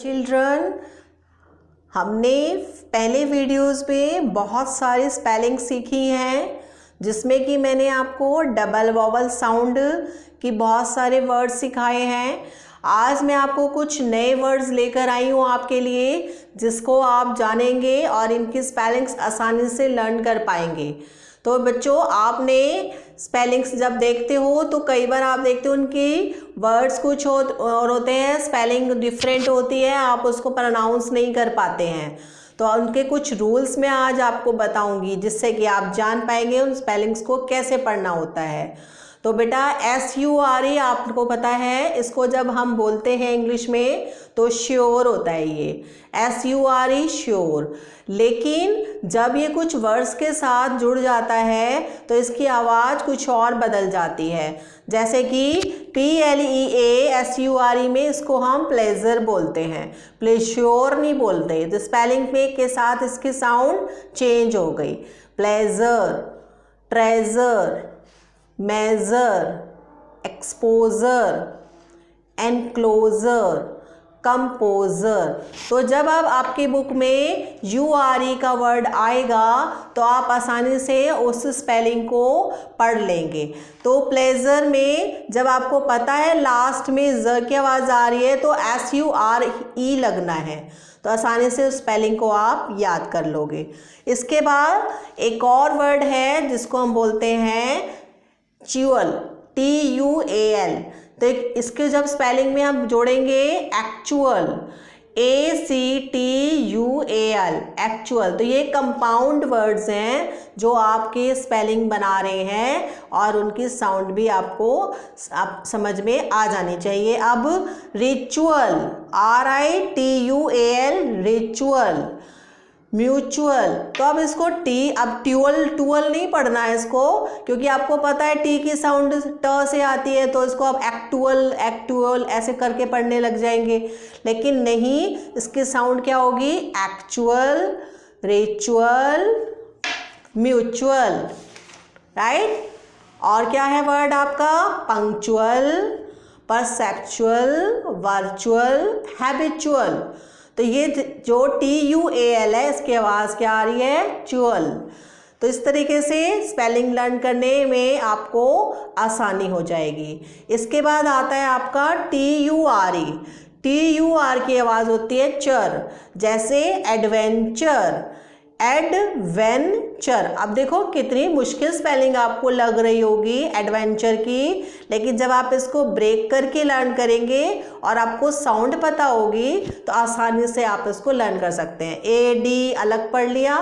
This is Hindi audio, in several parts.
चिल्ड्रन, हमने पहले वीडियोस में बहुत सारी स्पेलिंग सीखी हैं, जिसमें कि मैंने आपको डबल वॉवल साउंड की बहुत सारे वर्ड्स सिखाए हैं। आज मैं आपको कुछ नए वर्ड्स लेकर आई हूँ आपके लिए, जिसको आप जानेंगे और इनकी स्पेलिंग्स आसानी से लर्न कर पाएंगे। तो बच्चों, आपने स्पेलिंग्स जब देखते हो तो कई बार आप देखते हो उनकी वर्ड्स कुछ और होते हैं, स्पेलिंग डिफरेंट होती है, आप उसको प्रोनाउंस नहीं कर पाते हैं। तो उनके कुछ रूल्स मैं आज आपको बताऊंगी, जिससे कि आप जान पाएंगे उन स्पेलिंग्स को कैसे पढ़ना होता है। तो बेटा SURE आपको पता है, इसको जब हम बोलते हैं इंग्लिश में तो श्योर होता है ये SURE, श्योर। लेकिन जब ये कुछ वर्ड्स के साथ जुड़ जाता है तो इसकी आवाज़ कुछ और बदल जाती है। जैसे कि PLEASURE में इसको हम प्लेजर बोलते हैं, प्लेश्योर नहीं बोलते। तो स्पेलिंग में के साथ इसकी साउंड चेंज हो गई। Pleasure, treasure, major, exposure, enclosure, composer. तो जब अब आपकी बुक में URE का वर्ड आएगा तो आप आसानी से उस स्पेलिंग को पढ़ लेंगे। तो प्लेजर में जब आपको पता है लास्ट में ज की आवाज़ आ रही है तो SURE लगना है, तो आसानी से स्पेलिंग को आप याद कर लोगे। इसके बाद एक और वर्ड है जिसको हम बोलते हैं च्यूअल, TUAL। तो इसके जब स्पेलिंग में हम जोड़ेंगे एक्चुअल, ACTUAL, एक्चुअल। तो ये कंपाउंड वर्ड्स हैं जो आपके स्पेलिंग बना रहे हैं और उनकी साउंड भी आपको आप समझ में आ जानी चाहिए। अब रिचुअल, RITUAL, रिचुअल। म्यूचुअल, तो अब इसको अब ट्यूअल नहीं पढ़ना है इसको, क्योंकि आपको पता है टी की साउंड ट से आती है, तो इसको अब एक्टुअल ऐसे करके पढ़ने लग जाएंगे। लेकिन नहीं, इसकी साउंड क्या होगी? Actual, ritual, mutual, right. और क्या है वर्ड आपका? Punctual, perceptual, virtual, habitual. तो ये जो TUAL है, इसकी आवाज़ क्या आ रही है? च्युअल। तो इस तरीके से स्पेलिंग लर्न करने में आपको आसानी हो जाएगी। इसके बाद आता है आपका TURE। TUR की आवाज़ होती है चर, जैसे एडवेंचर, एडवेंचर। अब देखो कितनी मुश्किल स्पेलिंग आपको लग रही होगी एडवेंचर की, लेकिन जब आप इसको ब्रेक करके लर्न करेंगे और आपको साउंड पता होगी तो आसानी से आप इसको लर्न कर सकते हैं। AD अलग पढ़ लिया,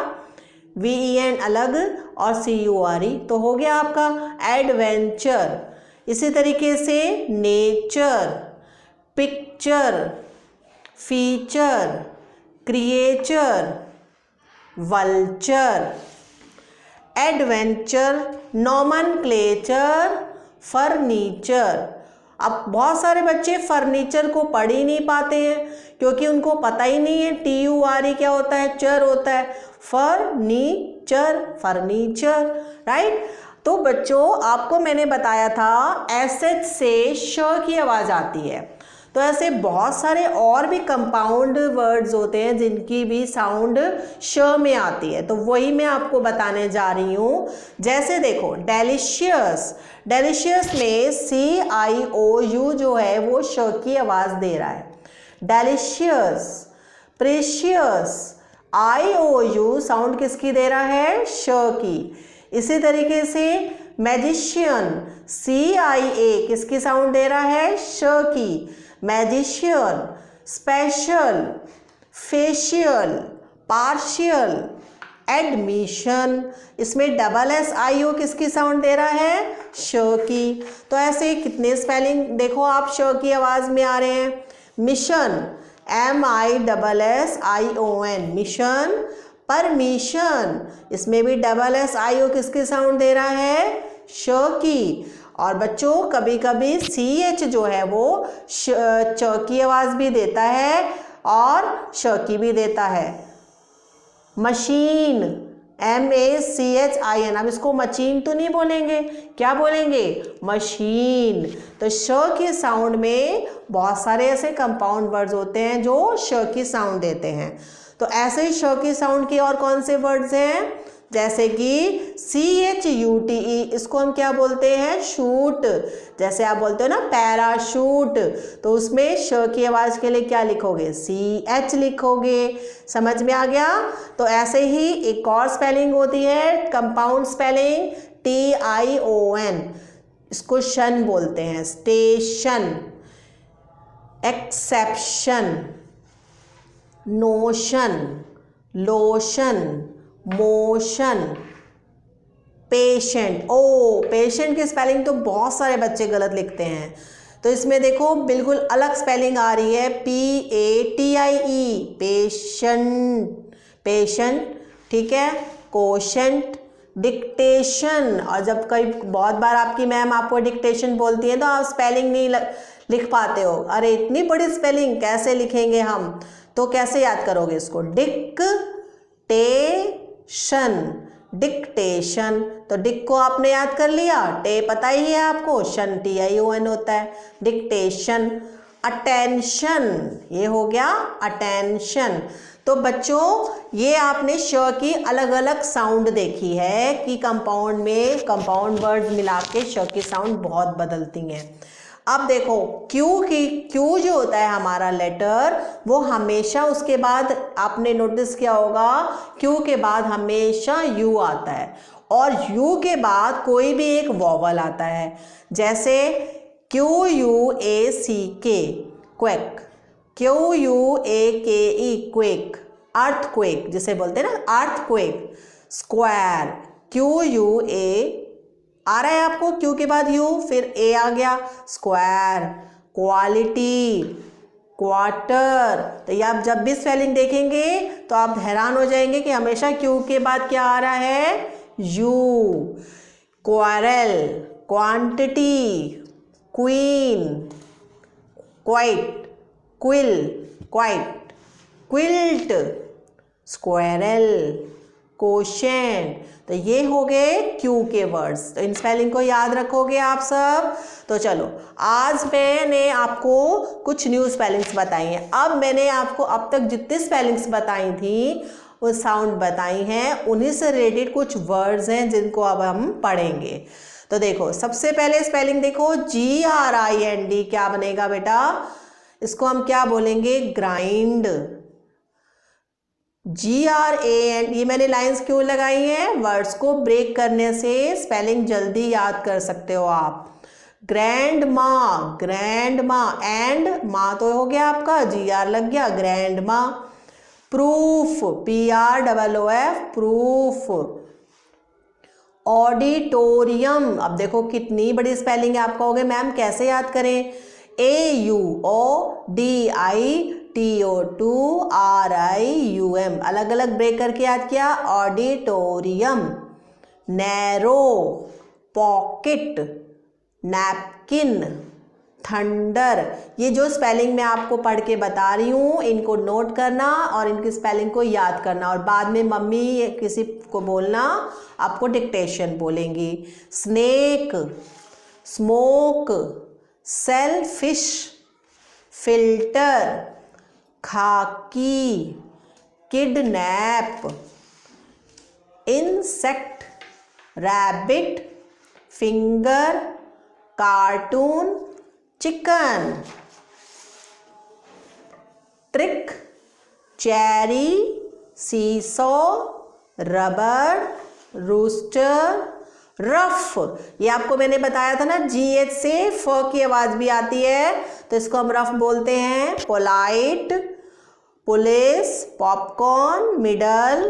VEN अलग और CURE, तो हो गया आपका एडवेंचर। इसी तरीके से nature, picture, feature, creature, vulture, adventure, nomenclature, furniture. अब बहुत सारे बच्चे फर्नीचर को पढ़ ही नहीं पाते हैं, क्योंकि उनको पता ही नहीं है TURE क्या होता है, चर होता है। Furniture, furniture, right. तो बच्चों, आपको मैंने बताया था SH से श की आवाज़ आती है। तो ऐसे बहुत सारे और भी कंपाउंड वर्ड्स होते हैं जिनकी भी साउंड श में आती है, तो वही मैं आपको बताने जा रही हूँ। जैसे देखो डेलिशियस, डेलिशियस में CIOU जो है वो श की आवाज़ दे रहा है, डेलिशियस। प्रेशियस, IOU साउंड किसकी दे रहा है? श की। इसी तरीके से मैजिशियन, CIA किसकी साउंड दे रहा है? श की, magician. Special, facial, partial, admission, इसमें SSIO किसकी साउंड दे रहा है? श की। तो ऐसे कितने स्पेलिंग देखो आप श की आवाज़ में आ रहे हैं। Mission, MISSION, mission. परमिशन, इसमें भी SSIO किसकी साउंड दे रहा है? श की। और बच्चों, कभी कभी CH जो है वो च की आवाज़ भी देता है और श की भी देता है। Machine, MACHIN। अब इसको मशीन तो नहीं बोलेंगे, क्या बोलेंगे? मशीन। तो श के साउंड में बहुत सारे ऐसे कंपाउंड वर्ड्स होते हैं जो श की साउंड देते हैं। तो ऐसे ही श की साउंड के और कौन से वर्ड्स हैं? जैसे कि CHUTE, इसको हम क्या बोलते हैं? शूट। जैसे आप बोलते हो ना पैराशूट, तो उसमें श की आवाज़ के लिए क्या लिखोगे? CH लिखोगे। समझ में आ गया? तो ऐसे ही एक और स्पेलिंग होती है कंपाउंड स्पेलिंग TION, इसको शन बोलते हैं। Station, exception, notion, lotion, motion, patient. ओ, पेशेंट की स्पेलिंग तो बहुत सारे बच्चे गलत लिखते हैं, तो इसमें देखो बिल्कुल अलग स्पेलिंग आ रही है, PATIE, पेशेंट, पेशेंट, ठीक है। Quotient, dictation. और जब कई बहुत बार आपकी मैम आपको डिक्टेशन बोलती है तो आप स्पेलिंग नहीं लिख पाते हो, अरे इतनी बड़ी स्पेलिंग कैसे लिखेंगे हम, तो कैसे याद करोगे इसको? डिक्टेशन। तो डिक को आपने याद कर लिया, टे पता ही है आपको, शन TION होता है, डिक्टेशन। अटेंशन, ये हो गया अटेंशन। तो बच्चों ये आपने श की अलग अलग साउंड देखी है कि कंपाउंड में कंपाउंड वर्ड्स मिला के श की साउंड बहुत बदलती हैं। अब देखो क्यू जो होता है हमारा लेटर, वो हमेशा उसके बाद आपने नोटिस किया होगा क्यू के बाद हमेशा यू आता है, और यू के बाद कोई भी एक वॉवल आता है। जैसे QUACK, quake, QUAKE, quake, earthquake जिसे बोलते हैं ना, अर्थक्वेक। स्क्वायर, QUA आ रहा है आपको, क्यू के बाद यू, फिर ए आ गया, स्क्वायर। Quality, quarter. तो ये आप जब भी स्पेलिंग देखेंगे तो आप हैरान हो जाएंगे कि हमेशा क्यू के बाद क्या आ रहा है? You. Quarrel, quantity, queen, quite, quill, quite, quilt, squirrel, quotient. तो ये हो गए क्यू के वर्ड्स। तो इन स्पेलिंग को याद रखोगे आप सब। तो चलो आज मैंने आपको कुछ न्यू स्पेलिंग्स बताई हैं। अब मैंने आपको अब तक जितनी स्पेलिंग्स बताई थी वो साउंड बताई हैं, उन्हीं से रिलेटेड कुछ वर्ड्स हैं जिनको अब हम पढ़ेंगे। तो देखो सबसे पहले स्पेलिंग देखो, GRIND क्या बनेगा बेटा? इसको हम क्या बोलेंगे? ग्राइंड। GRAND, ये मैंने लाइंस क्यों लगाई हैं? वर्ड्स को ब्रेक करने से स्पेलिंग जल्दी याद कर सकते हो आप। ग्रैंड माँ, ग्रैंड माँ, एंड माँ तो हो गया आपका, GR लग गया, ग्रैंड माँ। Proof, PROOF, proof. ऑडिटोरियम, अब देखो कितनी बड़ी स्पेलिंग है, आप कहोगे मैम कैसे याद करें? AUODITORIUM, अलग अलग ब्रेक करके याद किया, auditorium. Narrow, pocket, napkin, thunder. ये जो स्पेलिंग मैं आपको पढ़ के बता रही हूँ इनको नोट करना और इनकी स्पेलिंग को याद करना, और बाद में मम्मी किसी को बोलना, आपको डिक्टेशन बोलेंगी। Snake, smoke, selfish, filter, khaki, kidnap, insect, rabbit, finger, cartoon, chicken. Trick, cherry, seesaw, rubber, rooster, rough. ये आपको मैंने बताया था ना, GH से फ की आवाज भी आती है, तो इसको हम रफ बोलते हैं। Polite, police, popcorn, middle.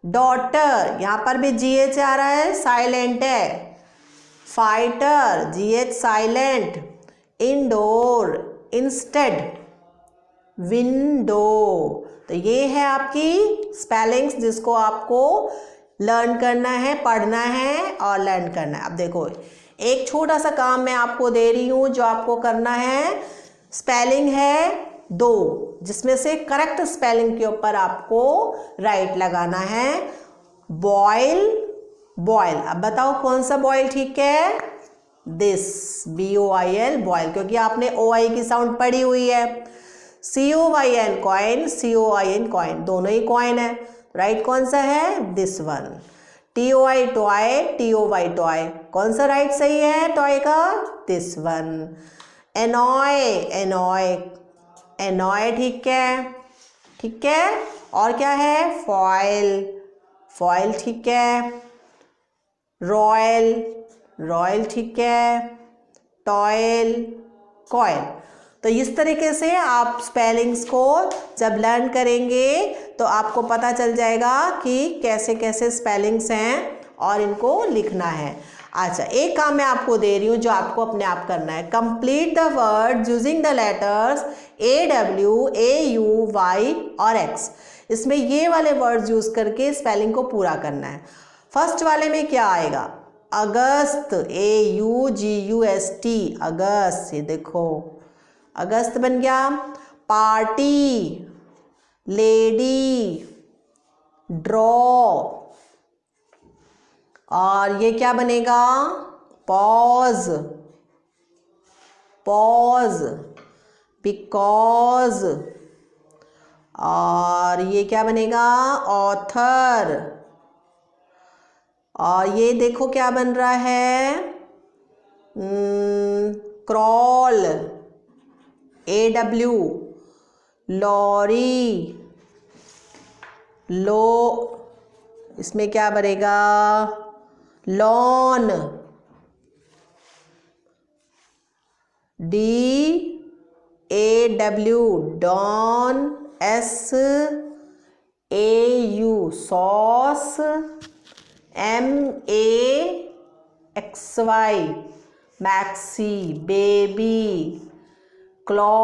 Daughter, यहां पर भी GH आ रहा है, साइलेंट है। Fighter, GH silent. Indoor, instead, window. तो ये है आपकी स्पेलिंग्स जिसको आपको लर्न करना है, पढ़ना है और लर्न करना है। अब देखो एक छोटा सा काम मैं आपको दे रही हूँ जो आपको करना है। स्पेलिंग है 2, जिसमें से करेक्ट स्पेलिंग के ऊपर आपको राइट लगाना है। Boil, boil. अब बताओ कौन सा बॉयल ठीक है? दिस, BOIL, बॉयल, क्योंकि आपने OI की साउंड पढ़ी हुई है। COYN, कॉइन, COIN, कॉइन, दोनों ही कॉइन है। राइट कौन सा है? This one. TOI, toy, TOY, toy, कौन सा राइट सही है टॉय का? This one. Annoy, annoy, annoy, ठीक है, ठीक है। और क्या है? फॉयल, फॉयल, ठीक है। रॉयल, रॉयल, ठीक है। Toil, coil. तो इस तरीके से आप स्पेलिंग्स को जब लर्न करेंगे तो आपको पता चल जाएगा कि कैसे कैसे स्पेलिंग्स हैं और इनको लिखना है। अच्छा, एक काम मैं आपको दे रही हूँ जो आपको अपने आप करना है। Complete the word using the letters AW, AU, Y और X। इसमें ये वाले वर्ड्स यूज करके स्पेलिंग को पूरा करना है। फर्स्ट वाले में क्या आएगा? अगस्त, AUGUST, अगस्त, ये देखो अगस्त बन गया। पार्टी, लेडी, ड्रॉ, और ये क्या बनेगा? पॉज, पॉज, बिकॉज, और ये क्या बनेगा? ऑथर, और ये देखो क्या बन रहा है? क्रॉल, AW, लॉरी, लो, इसमें क्या बनेगा? Lawn, DAW, dawn, SAU, sauce, MAXY, maxi, baby, claw,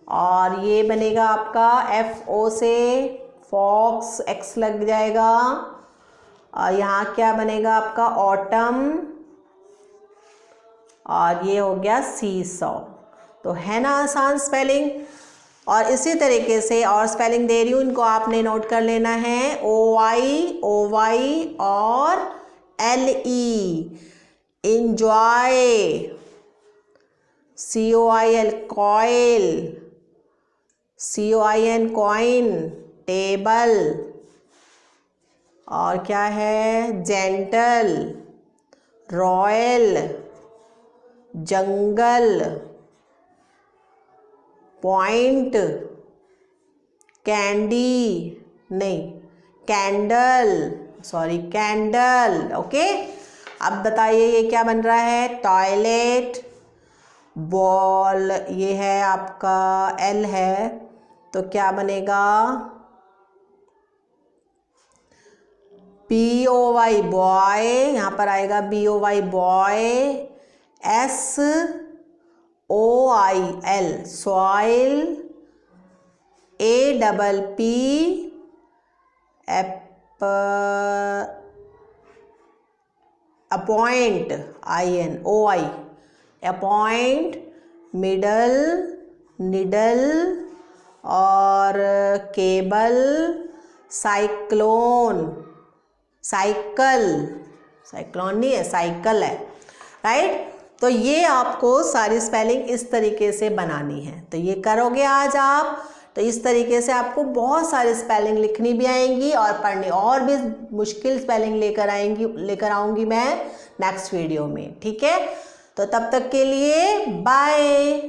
और ये बनेगा आपका FO से फॉक्स, X लग जाएगा, और यहाँ क्या बनेगा आपका? ऑटम, और ये हो गया सीसॉ। तो है ना आसान स्पेलिंग। और इसी तरीके से और स्पेलिंग दे रही हूँ, इनको आपने नोट कर लेना है। OI, OY और LE, enjoy, COIL, coil, COIN, coin, table, और क्या है? जेंटल, रॉयल, जंगल, पॉइंट, कैंडी, नहीं कैंडल, सॉरी कैंडल। ओके, अब बताइए ये क्या बन रहा है? टॉयलेट, बॉल, ये है आपका L है, तो क्या बनेगा? BOY, बॉय, यहाँ पर आएगा BOY, boy, SOIL, soil, APP, appoint, OI, appoint, middle, needle, और केबल, साइक्लोन, साइकिल, साइक्लोन नहीं है, साइकिल है। राइट, तो ये आपको सारी स्पेलिंग इस तरीके से बनानी है। तो ये करोगे आज आप, तो इस तरीके से आपको बहुत सारी स्पेलिंग लिखनी भी आएंगी और पढ़नी, और भी मुश्किल स्पेलिंग लेकर आऊँगी मैं नेक्स्ट वीडियो में। ठीक है, तो तब तक के लिए बाय।